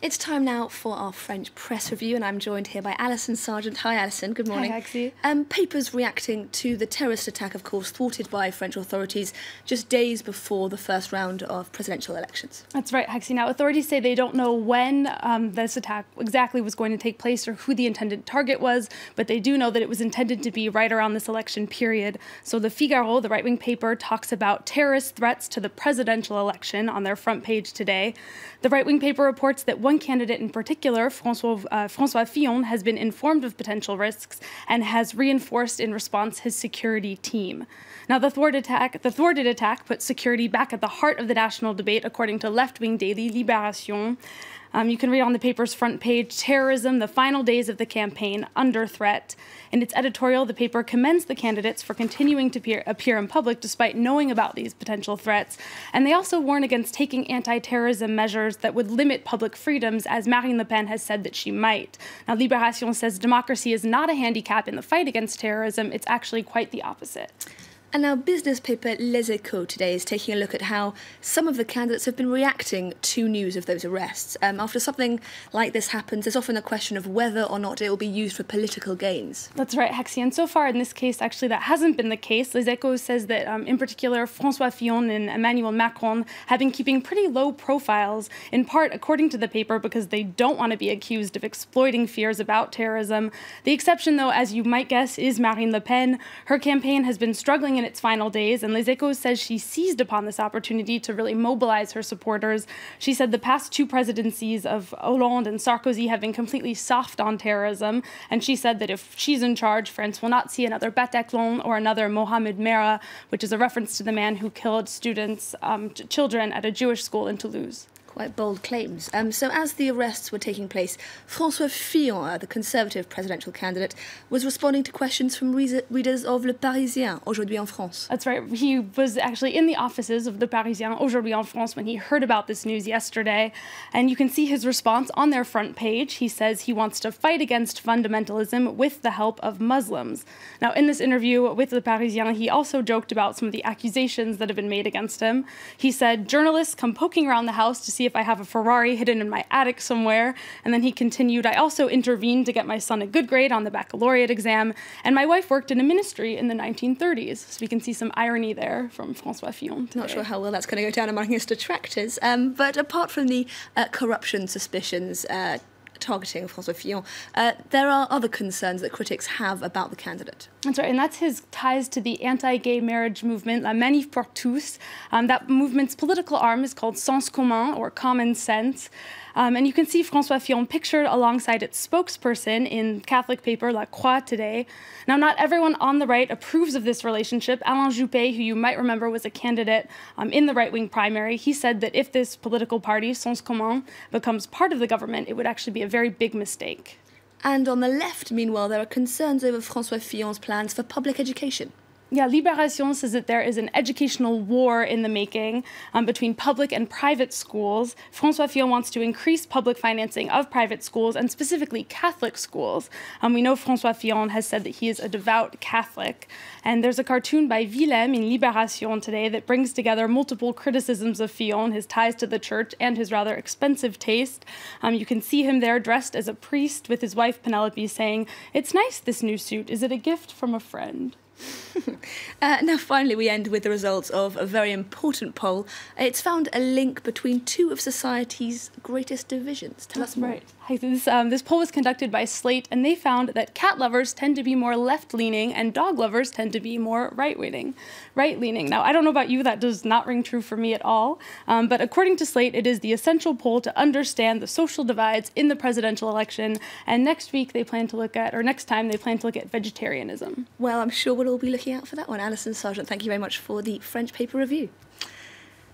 It's time now for our French press review, and I'm joined here by Alison Sargent. Hi, Alison. Good morning. Hi, Axie. Papers reacting to the terrorist attack, of course, thwarted by French authorities just days before the first round of presidential elections. That's right, Axie. Now, authorities say they don't know when this attack exactly was going to take place or who the intended target was, but they do know that it was intended to be right around this election period. So the Figaro, the right-wing paper, talks about terrorist threats to the presidential election on their front page today. The right-wing paper reports that one candidate in particular, François Fillon, has been informed of potential risks and has reinforced in response his security team. Now, the thwarted attack put security back at the heart of the national debate, according to left-wing daily Libération. You can read on the paper's front page, "Terrorism, the final days of the campaign, under threat." In its editorial, the paper commends the candidates for continuing to appear in public despite knowing about these potential threats. And they also warn against taking anti-terrorism measures that would limit public freedoms, as Marine Le Pen has said that she might. Now, Libération says democracy is not a handicap in the fight against terrorism. It's actually quite the opposite. And now business paper Les Echos today is taking a look at how some of the candidates have been reacting to news of those arrests. After something like this happens, there's often the question of whether or not it will be used for political gains. That's right, Hexie. And so far in this case, actually, that hasn't been the case. Les Echos says that, in particular, François Fillon and Emmanuel Macron have been keeping pretty low profiles, in part, according to the paper, because they don't want to be accused of exploiting fears about terrorism. The exception, though, as you might guess, is Marine Le Pen. Her campaign has been struggling in its final days, and Les Echos says she seized upon this opportunity to really mobilize her supporters. She said the past two presidencies of Hollande and Sarkozy have been completely soft on terrorism, and she said that if she's in charge, France will not see another Bataclan or another Mohamed Merah, which is a reference to the man who killed children at a Jewish school in Toulouse. Quite bold claims. So as the arrests were taking place, François Fillon, the Conservative presidential candidate, was responding to questions from readers of Le Parisien, aujourd'hui en France. That's right. He was actually in the offices of Le Parisien, aujourd'hui en France, when he heard about this news yesterday. And you can see his response on their front page. He says he wants to fight against fundamentalism with the help of Muslims. Now, in this interview with Le Parisien, he also joked about some of the accusations that have been made against him. He said, "Journalists come poking around the house to see if I have a Ferrari hidden in my attic somewhere." And then he continued, "I also intervened to get my son a good grade on the baccalaureate exam, and my wife worked in a ministry in the 1930s. So we can see some irony there from François Fillon today. Not sure how well that's going to go down among his detractors. But apart from the corruption suspicions targeting François Fillon, there are other concerns that critics have about the candidate. That's right, and that's his ties to the anti-gay marriage movement, La Manif pour tous. That movement's political arm is called Sens Commun, or Common Sense. And you can see François Fillon pictured alongside its spokesperson in Catholic paper La Croix today. Now, not everyone on the right approves of this relationship. Alain Juppé, who you might remember was a candidate in the right-wing primary, he said that if this political party, Sens Commun, becomes part of the government, it would actually be a very big mistake. And on the left, meanwhile, there are concerns over François Fillon's plans for public education. Yeah, Libération says that there is an educational war in the making between public and private schools. François Fillon wants to increase public financing of private schools, and specifically Catholic schools. We know François Fillon has said that he is a devout Catholic. And there's a cartoon by Willem in Libération today that brings together multiple criticisms of Fillon, his ties to the church, and his rather expensive taste. You can see him there dressed as a priest with his wife Penelope saying, "It's nice, this new suit. Is it a gift from a friend?" Now, finally, we end with the results of a very important poll. It's found a link between two of society's greatest divisions. Tell us more. Right. This poll was conducted by Slate, and they found that cat lovers tend to be more left-leaning and dog lovers tend to be more right-leaning. Now, I don't know about you, that does not ring true for me at all. But according to Slate, it is the essential poll to understand the social divides in the presidential election. And next time they plan to look at vegetarianism. Well, I'm sure we'll all be looking out for that one. Alison Sargent, thank you very much for the French paper review.